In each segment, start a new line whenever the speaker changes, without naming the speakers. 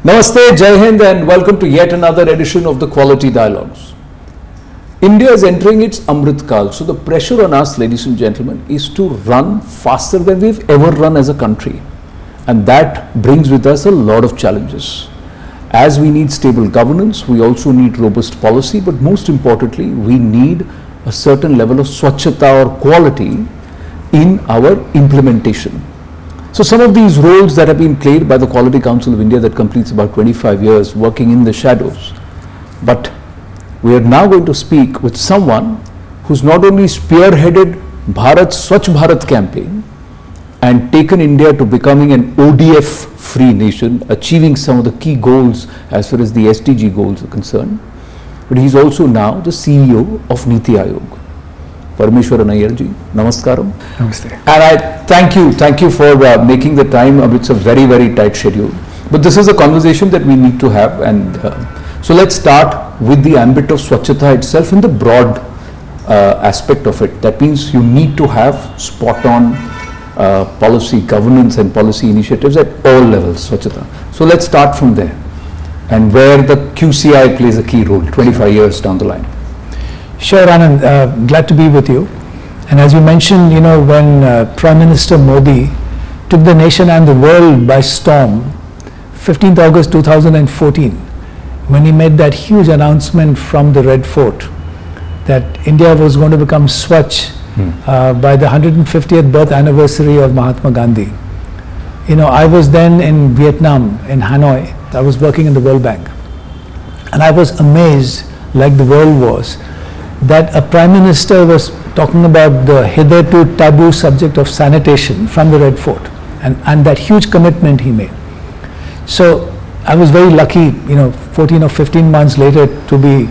Namaste, Jai Hind, and welcome to yet another edition of the Quality Dialogues. India is entering its Amrit Kal, so the pressure on us, ladies and gentlemen, is to run faster than we've ever run as a country. And that brings with us a lot of challenges. As we need stable governance, we also need robust policy, but most importantly, we need a certain level of swachhata or quality in our implementation. So some of these roles that have been played by the Quality Council of India that completes about 25 years working in the shadows. But we are now going to speak with someone who's not only spearheaded Bharat's Swachh Bharat campaign and taken India to becoming an ODF-free nation, achieving some of the key goals as far as the SDG goals are concerned, but he's also now the CEO of Niti Aayog. Parameshwaran Iyer ji, namaskaram.
Namaste.
And I thank you for making the time amidst a very, very tight schedule. But this is a conversation that we need to have, and so let's start with the ambit of swachhata itself in the broad aspect of it. That means you need to have spot-on policy governance and policy initiatives at all levels, swachhata. So let's start from there, and where the QCI plays a key role 25 years down the line.
Sure, Anand, glad to be with you. And as you mentioned, when Prime Minister Modi took the nation and the world by storm, 15th August 2014, when he made that huge announcement from the Red Fort that India was going to become Swachh by the 150th birth anniversary of Mahatma Gandhi. I was then in Vietnam, in Hanoi. I was working in the World Bank. And I was amazed, like the world was, that a Prime Minister was talking about the hitherto taboo subject of sanitation from the Red Fort and that huge commitment he made. So I was very lucky, 14 or 15 months later to be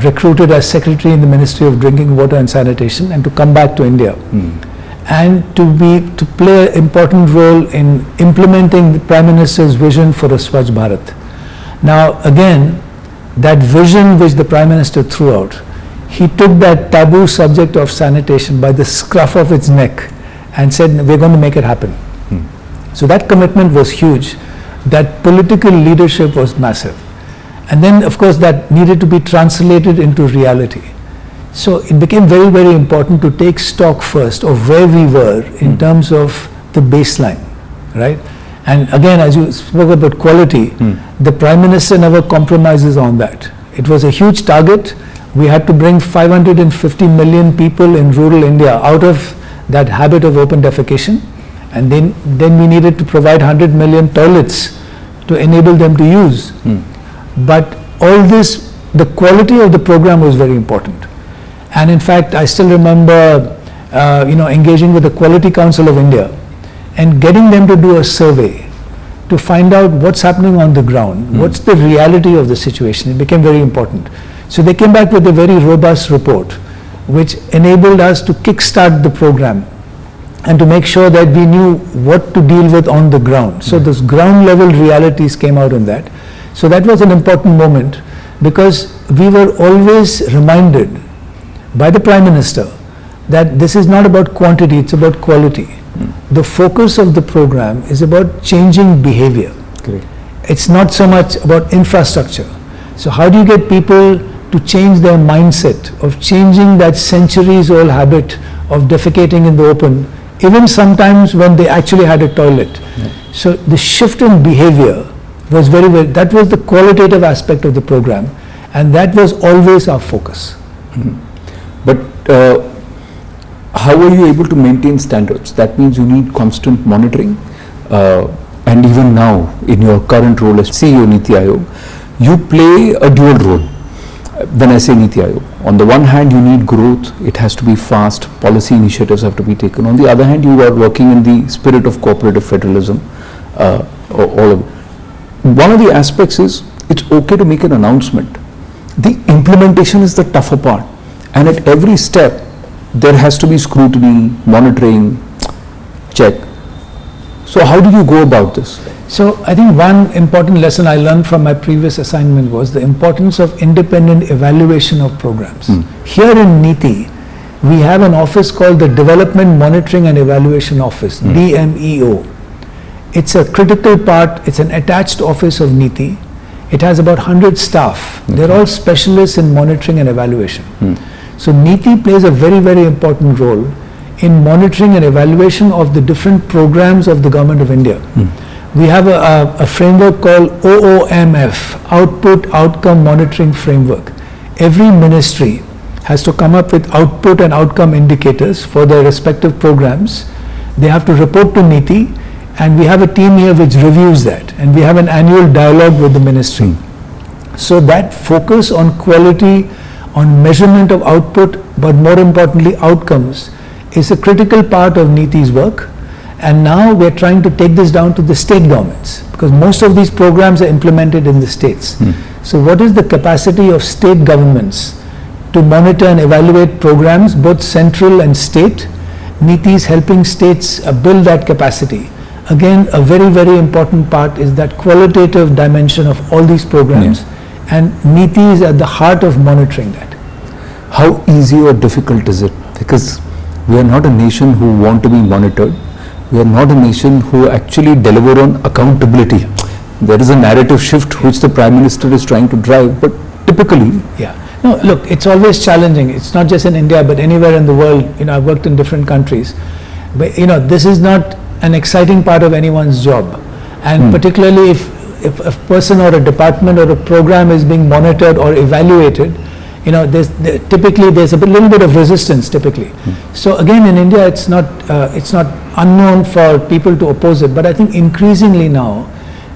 recruited as Secretary in the Ministry of Drinking Water and Sanitation and to come back to India and to play an important role in implementing the Prime Minister's vision for a Swachh Bharat. Now again, that vision which the Prime Minister threw out, he took that taboo subject of sanitation by the scruff of its neck and said, we're going to make it happen. So that commitment was huge. That political leadership was massive. And then, of course, that needed to be translated into reality. So it became very, very important to take stock first of where we were in terms of the baseline, right? And again, as you spoke about quality, the Prime Minister never compromises on that. It was a huge target. We had to bring 550 million people in rural India out of that habit of open defecation, and then we needed to provide 100 million toilets to enable them to use. But all this, the quality of the program was very important. And in fact, I still remember engaging with the Quality Council of India and getting them to do a survey to find out what's happening on the ground, what's the reality of the situation. It became very important. So they came back with a very robust report which enabled us to kickstart the program and to make sure that we knew what to deal with on the ground. So those ground level realities came out in that. So that was an important moment because we were always reminded by the Prime Minister that this is not about quantity, it's about quality. The focus of the program is about changing behavior.
Great.
It's not so much about infrastructure. So how do you get people to change their mindset of changing that centuries-old habit of defecating in the open, even sometimes when they actually had a toilet. So the shift in behavior was that was the qualitative aspect of the program, and that was always our focus.
But how are you able to maintain standards? That means you need constant monitoring, and even now in your current role as CEO Niti Aayog, you play a dual role. When I say Niti Aayog, on the one hand you need growth, it has to be fast, policy initiatives have to be taken. On the other hand, you are working in the spirit of cooperative federalism. One of the aspects is it's okay to make an announcement. The implementation is the tougher part, and at every step there has to be scrutiny, monitoring, check. So how do you go about this?
So I think one important lesson I learned from my previous assignment was the importance of independent evaluation of programs. Here in Niti, we have an office called the Development Monitoring and Evaluation Office, DMEO. It's a critical part, it's an attached office of Niti. It has about 100 staff. They're all specialists in monitoring and evaluation. So Niti plays a very, very important role in monitoring and evaluation of the different programs of the Government of India. We have a framework called OOMF, Output Outcome Monitoring Framework. Every ministry has to come up with output and outcome indicators for their respective programs. They have to report to Niti, and we have a team here which reviews that, and we have an annual dialogue with the ministry. So that focus on quality, on measurement of output, but more importantly outcomes, is a critical part of Niti's work. And now we're trying to take this down to the state governments, because most of these programs are implemented in the states. So what is the capacity of state governments to monitor and evaluate programs, both central and state? Niti is helping states build that capacity. Again, a very, very important part is that qualitative dimension of all these programs, and Niti is at the heart of monitoring that.
How easy or difficult is it? Because we are not a nation who want to be monitored. We are not a nation who actually deliver on accountability. There is a narrative shift which the Prime Minister is trying to drive, but typically...
No, look, it's always challenging. It's not just in India, but anywhere in the world. I've worked in different countries. But, this is not an exciting part of anyone's job. And particularly if a person or a department or a program is being monitored or evaluated, typically there's a little bit of resistance typically. So again, in India, it's not unknown for people to oppose it. But I think increasingly now,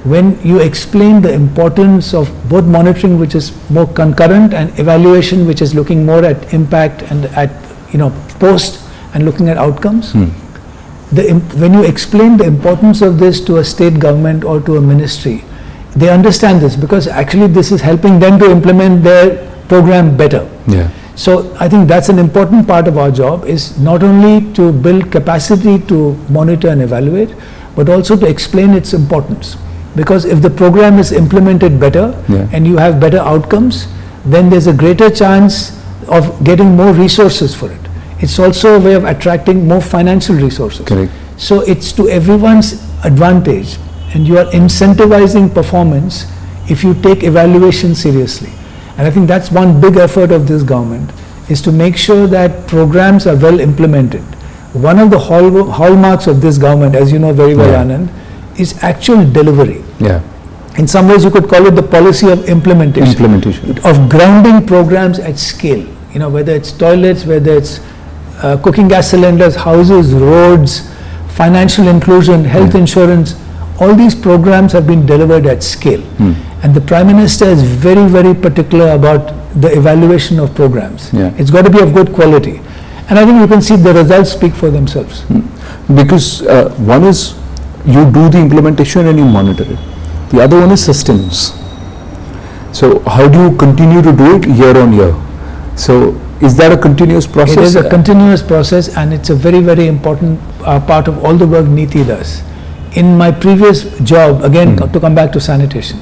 when you explain the importance of both monitoring, which is more concurrent, and evaluation, which is looking more at impact and at post and looking at outcomes, when you explain the importance of this to a state government or to a ministry, they understand this, because actually this is helping them to implement their program better. So I think that's an important part of our job, is not only to build capacity to monitor and evaluate, but also to explain its importance. Because if the program is implemented better and you have better outcomes, then there's a greater chance of getting more resources for it. It's also a way of attracting more financial resources.
Correct.
So it's to everyone's advantage, and you are incentivizing performance if you take evaluation seriously. And I think that's one big effort of this government, is to make sure that programs are well implemented. One of the hallmarks of this government, as you know very well, Anand, is actual delivery. In some ways you could call it the policy of implementation. Of grounding programs at scale, whether it's toilets, whether it's cooking gas cylinders, houses, roads, financial inclusion, health insurance. All these programs have been delivered at scale. And the Prime Minister is very, very particular about the evaluation of programs. It's got to be of good quality. And I think you can see the results speak for themselves.
Because one is you do the implementation and you monitor it. The other one is sustenance. So how do you continue to do it year on year? So is that a continuous process?
It is a continuous process, and it's a very, very important part of all the work Niti does. In my previous job, again, to come back to sanitation,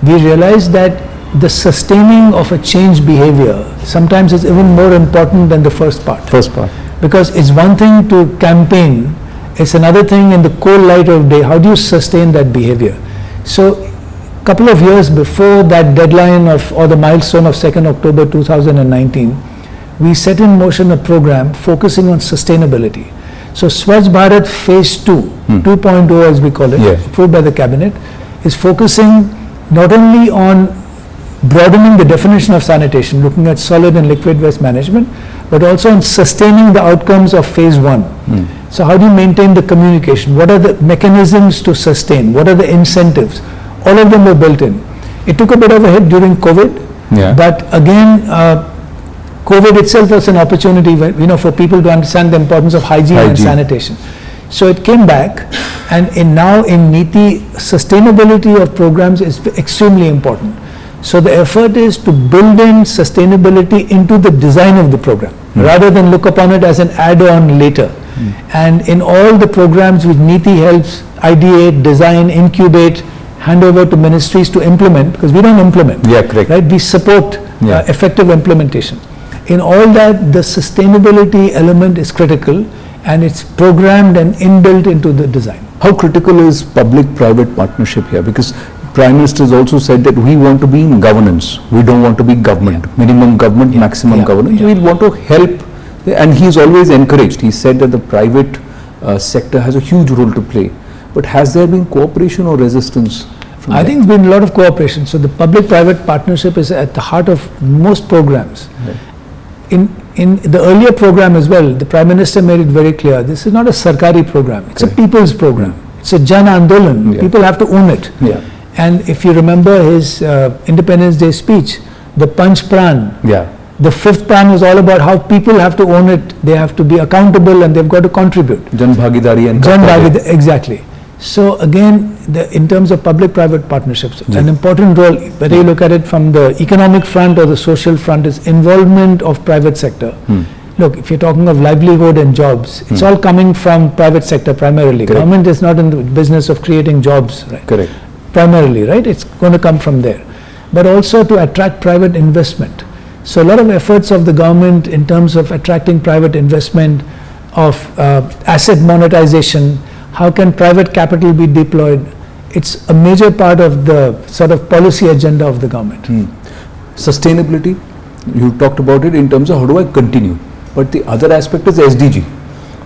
we realized that the sustaining of a change behavior sometimes is even more important than the first part. Because it's one thing to campaign, it's another thing in the cold light of day, how do you sustain that behavior? So a couple of years before that deadline or the milestone of 2nd October 2019, we set in motion a program focusing on sustainability. So Swachh Bharat Phase 2, 2.0 as we call it, approved by the Cabinet, is focusing not only on broadening the definition of sanitation, looking at solid and liquid waste management, but also on sustaining the outcomes of Phase 1. So how do you maintain the communication? What are the mechanisms to sustain? What are the incentives? All of them were built in. It took a bit of a hit during COVID, but again, COVID itself was an opportunity, for people to understand the importance of hygiene and sanitation. So it came back, and now in Niti, sustainability of programs is extremely important. So the effort is to build in sustainability into the design of the program, rather than look upon it as an add-on later. And in all the programs which Niti helps ideate, design, incubate, hand over to ministries to implement, because we don't implement, right? We support effective implementation. In all that, the sustainability element is critical, and it's programmed and inbuilt into the design.
How critical is public-private partnership here? Because Prime Minister has also said that we want to be in governance. We don't want to be government. Minimum government, maximum governance. We want to help, and he's always encouraged. He said that the private sector has a huge role to play. But has there been cooperation or resistance?
I think there's been a lot of cooperation. So the public-private partnership is at the heart of most programs. Right. In the earlier program as well, the Prime Minister made it very clear, this is not a Sarkari program, it's a people's program. It's a Jan Andolan, people have to own it. And if you remember his Independence Day speech, the Panch Pran, the fifth plan was all about how people have to own it, they have to be accountable and they've got to contribute.
Jan Bhagidari and
Jan Bhagidari, exactly. So again, in terms of public-private partnerships, an important role, whether you look at it from the economic front or the social front, is involvement of private sector. Look, if you're talking of livelihood and jobs, it's all coming from private sector primarily.
Correct.
Government is not in the business of creating jobs, right?
Correct.
Primarily, right? It's going to come from there. But also to attract private investment. So a lot of efforts of the government in terms of attracting private investment, of asset monetization, how can private capital be deployed? It's a major part of the sort of policy agenda of the government.
Sustainability, you talked about it in terms of how do I continue, but the other aspect is SDG.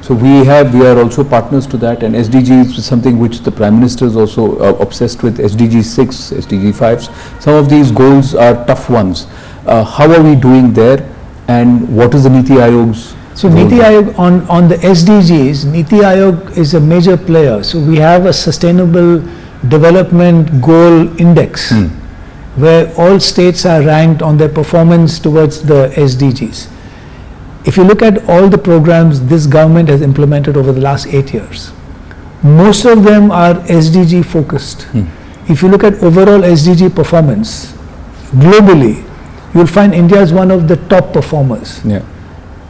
So we are also partners to that, and SDGs is something which the Prime Minister is also obsessed with. SDG 6, SDG 5. Some of these goals are tough ones. How are we doing there, and what is the Niti Aayog's?
So Niti Aayog, on the SDGs, Niti Aayog is a major player. So we have a sustainable development goal index where all states are ranked on their performance towards the SDGs. If you look at all the programs this government has implemented over the last 8 years, most of them are SDG focused. If you look at overall SDG performance globally, you'll find India is one of the top performers.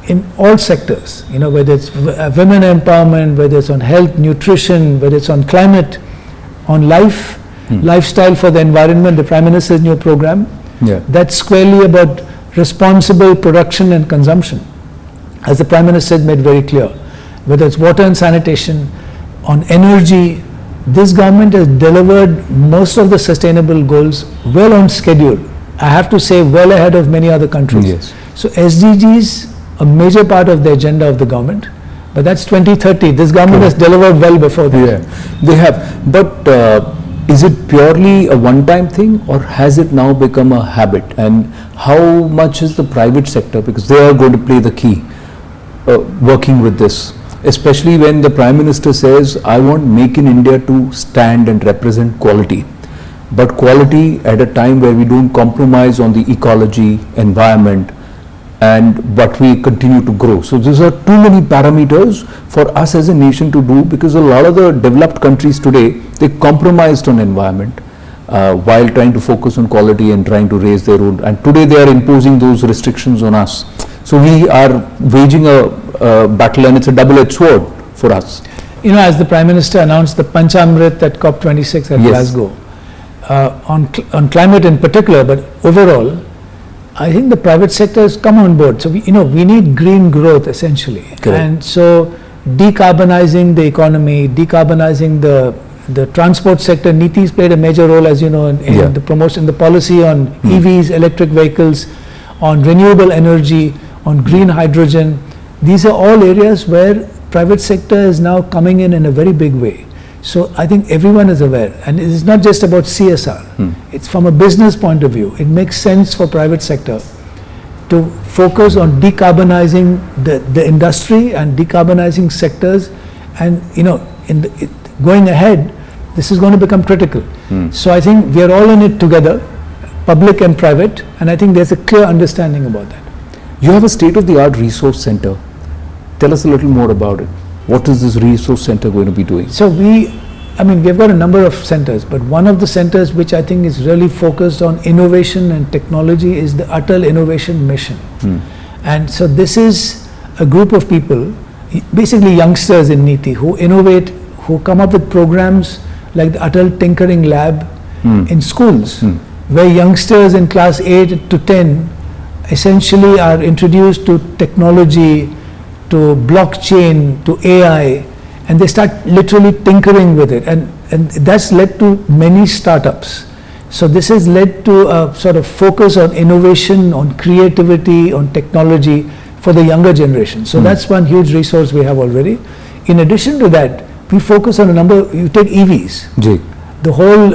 In all sectors, whether it's women empowerment, whether it's on health, nutrition, whether it's on climate, on lifestyle for the environment, the Prime Minister's new program, that's squarely about responsible production and consumption. As the Prime Minister made very clear, whether it's water and sanitation, on energy, this government has delivered most of the sustainable goals well on schedule. I have to say well ahead of many other countries. So SDGs, a major part of the agenda of the government, but that's 2030. This government has delivered well before that.
They have. But is it purely a one-time thing, or has it now become a habit? And how much is the private sector, because they are going to play the key, working with this? Especially when the Prime Minister says, I want Make in India to stand and represent quality. But quality at a time where we don't compromise on the ecology, environment, but we continue to grow. So these are too many parameters for us as a nation to do, because a lot of the developed countries today, they compromised on environment while trying to focus on quality and trying to raise their own. And today they are imposing those restrictions on us. So we are waging a battle, and it's a double-edged sword for us.
As the Prime Minister announced the Panchamrit at COP26 at Glasgow, on climate in particular, but overall, I think the private sector has come on board. So we need green growth essentially.
Correct.
And so decarbonizing the economy, decarbonizing the transport sector. Niti's played a major role, as you know, in the promotion, the policy on EVs, electric vehicles, on renewable energy, on green hydrogen. These are all areas where private sector is now coming in a very big way. So I think everyone is aware, and it is not just about CSR. It's from a business point of view. It makes sense for private sector to focus on decarbonizing the industry and decarbonizing sectors, and going ahead, this is going to become critical. So I think we are all in it together, public and private, and I think there's a clear understanding about that.
You have a state-of-the-art resource center. Tell us a little more about it. What is this resource center going to be doing?
So we've got a number of centers, but one of the centers which I think is really focused on innovation and technology is the Atal Innovation Mission. And so this is a group of people, basically youngsters in Niti, who innovate, who come up with programs like the Atal Tinkering Lab in schools, where youngsters in class 8 to 10 essentially are introduced to technology, to blockchain, to AI, and they start literally tinkering with it, and that's led to many startups. So this has led to a sort of focus on innovation, on creativity, on technology for the younger generation. So that's one huge resource we have already. In addition to that, we focus on a number, you take EVs.
Ji.
The whole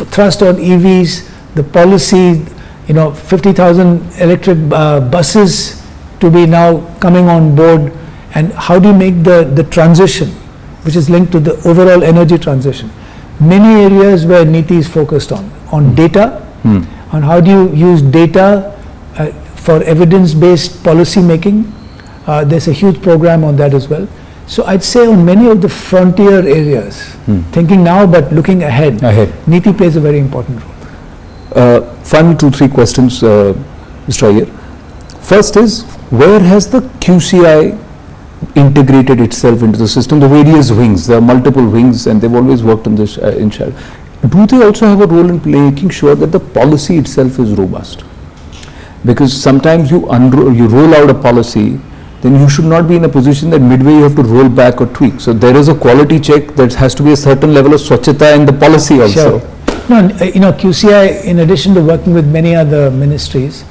thrust on EVs, the policy, 50,000 electric buses to be now coming on board, and how do you make the transition, which is linked to the overall energy transition. Many areas where Niti is focused on data, on how do you use data for evidence-based policy making. There's a huge program on that as well. So I'd say on many of the frontier areas, thinking now but looking ahead, Niti plays a very important role.
Final 2-3 questions, Mr. Iyer. First is, where has the QCI integrated itself into the system, the various wings? There are multiple wings and they've always worked on this in shell. Do they also have a role in making sure that the policy itself is robust? Because sometimes you roll out a policy, then you should not be in a position that midway you have to roll back or tweak. So there is a quality check, that has to be a certain level of swachhata in the policy also.
Sure. No, QCI, in addition to working with many other ministries,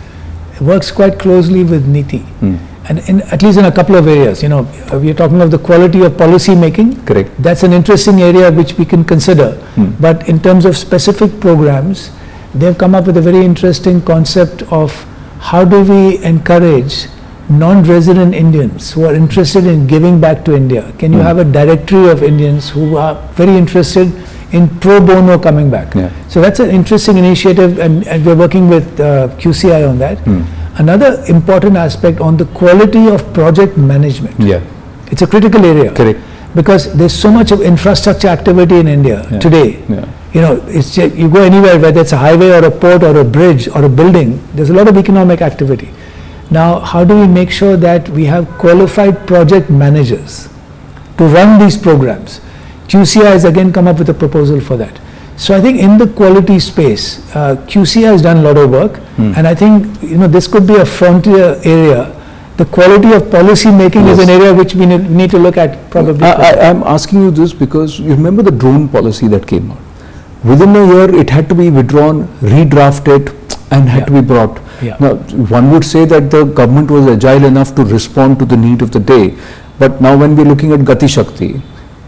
works quite closely with Niti. And at least in a couple of areas, we are talking of the quality of policy making.
Correct.
That's an interesting area which we can consider. But in terms of specific programs, they've come up with a very interesting concept of how do we encourage non-resident Indians who are interested in giving back to India. Can you have a directory of Indians who are very interested in pro bono coming back? So that's an interesting initiative, and we're working with QCI on that. Another important aspect on the quality of project management. It's a critical area.
Correct.
Because there's so much of infrastructure activity in India today. It's you go anywhere, whether it's a highway or a port or a bridge or a building, there's a lot of economic activity. Now, how do we make sure that we have qualified project managers to run these programs? QCI has again come up with a proposal for that. So I think in the quality space, QCI has done a lot of work, and I think this could be a frontier area. The quality of policy making is an area which we need to look at probably.
I'm asking you this because you remember the drone policy that came out. Within a year, it had to be withdrawn, redrafted, and had to be brought. Now, one would say that the government was agile enough to respond to the need of the day, but now when we're looking at Gati Shakti,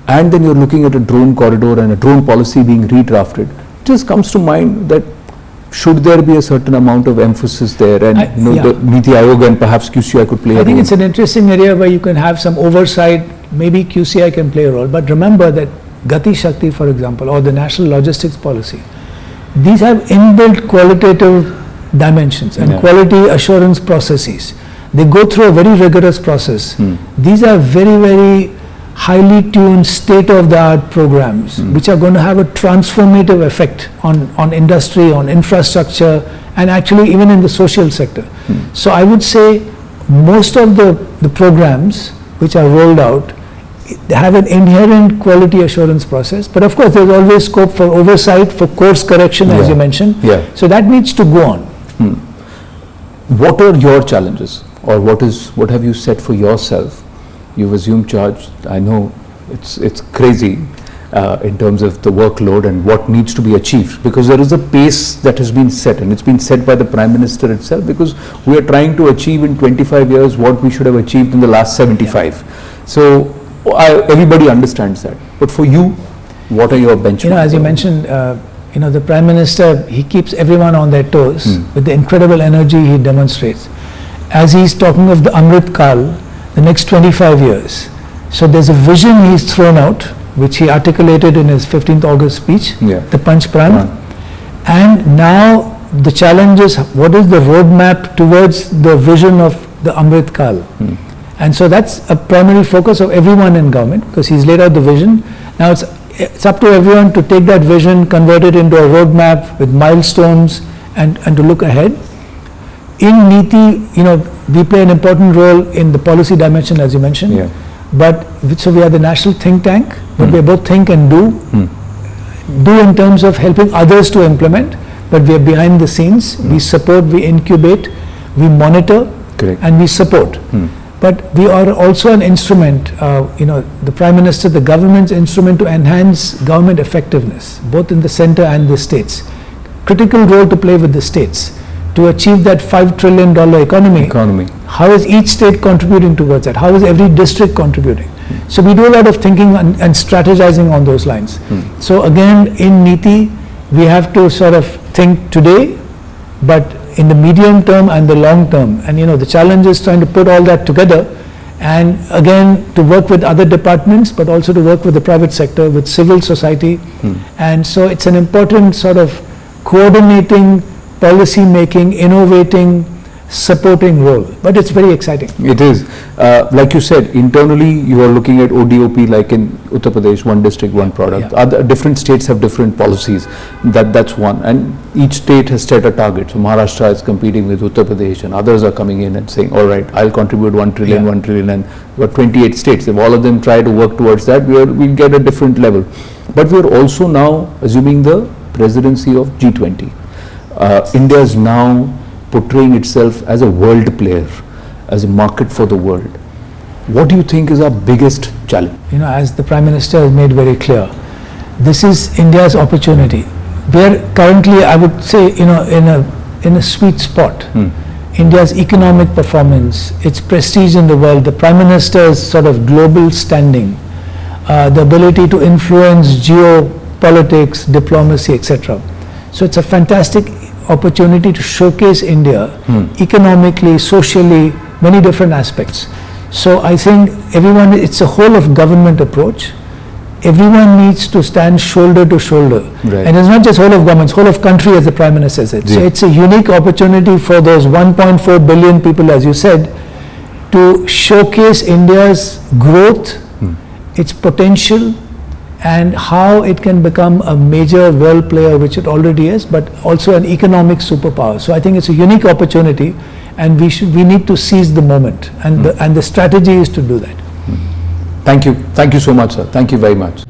and then you're looking at a drone corridor and a drone policy being redrafted, it just comes to mind that should there be a certain amount of emphasis there, and the Niti Aayog and perhaps QCI could play a role.
I think it's an interesting area where you can have some oversight, maybe QCI can play a role, but remember that Gati Shakti, for example, or the National Logistics Policy, these have inbuilt qualitative dimensions and quality assurance processes. They go through a very rigorous process. These are very, very highly tuned state-of-the-art programs which are going to have a transformative effect on industry, on infrastructure, and actually even in the social sector. So I would say most of the programs which are rolled out, they have an inherent quality assurance process, but of course there's always scope for oversight, for course correction, as you mentioned. So that needs to go on.
What are your challenges, or what have you set for yourself? You've assumed charge. I know it's crazy in terms of the workload and what needs to be achieved, because there is a pace that has been set, and it's been set by the Prime Minister itself, because we are trying to achieve in 25 years what we should have achieved in the last 75. So everybody understands that. But for you, what are your benchmarks?
As you mentioned, the Prime Minister, he keeps everyone on their toes with the incredible energy he demonstrates. As he's talking of the Amrit Kal, the next 25 years. So there's a vision he's thrown out, which he articulated in his 15th August speech, the Panch Pran. And now the challenge is, what is the roadmap towards the vision of the Amrit Kal? And so that's a primary focus of everyone in government, because he's laid out the vision. Now it's up to everyone to take that vision, convert it into a roadmap with milestones, and to look ahead. In Niti, we play an important role in the policy dimension, as you mentioned. But so we are the national think tank, but we are both think and do. Do in terms of helping others to implement, but we are behind the scenes. We support, we incubate, we monitor, and we support. But we are also an instrument, the Prime Minister, the government's instrument to enhance government effectiveness, both in the center and the states. Critical role to play with the states to achieve that $5 trillion economy. How is each state contributing towards that? How is every district contributing? So we do a lot of thinking and strategizing on those lines. So again, in Niti, we have to sort of think today, but in the medium term and the long term. And the challenge is trying to put all that together, and again to work with other departments, but also to work with the private sector, with civil society. And so it's an important sort of coordinating, policy making, innovating, supporting role, but it's very exciting.
It is. Like you said, internally you are looking at ODOP, like in Uttar Pradesh, one district, one product. Other different states have different policies. That's one, and each state has set a target. So Maharashtra is competing with Uttar Pradesh, and others are coming in and saying, all right, I'll contribute 1 trillion, 1 trillion, and we're 28 states. If all of them try to work towards that, we'll get a different level. But we're also now assuming the presidency of G20. India is now portraying itself as a world player, as a market for the world. What do you think is our biggest challenge?
As the Prime Minister has made very clear, this is India's opportunity. We're currently, I would say, in a sweet spot. India's economic performance, its prestige in the world, the Prime Minister's sort of global standing, the ability to influence geopolitics, diplomacy, etc. So it's a fantastic opportunity to showcase India economically, socially, many different aspects. So I think it's a whole of government approach. Everyone needs to stand shoulder to shoulder.
Right.
And it's not just whole of government, it's whole of country, as the Prime Minister said. So it's a unique opportunity for those 1.4 billion people, as you said, to showcase India's growth, its potential, and how it can become a major world player, which it already is, but also an economic superpower. So I think it's a unique opportunity, and we need to seize the moment, and the strategy is to do that.
Thank you so much, sir. Thank you very much.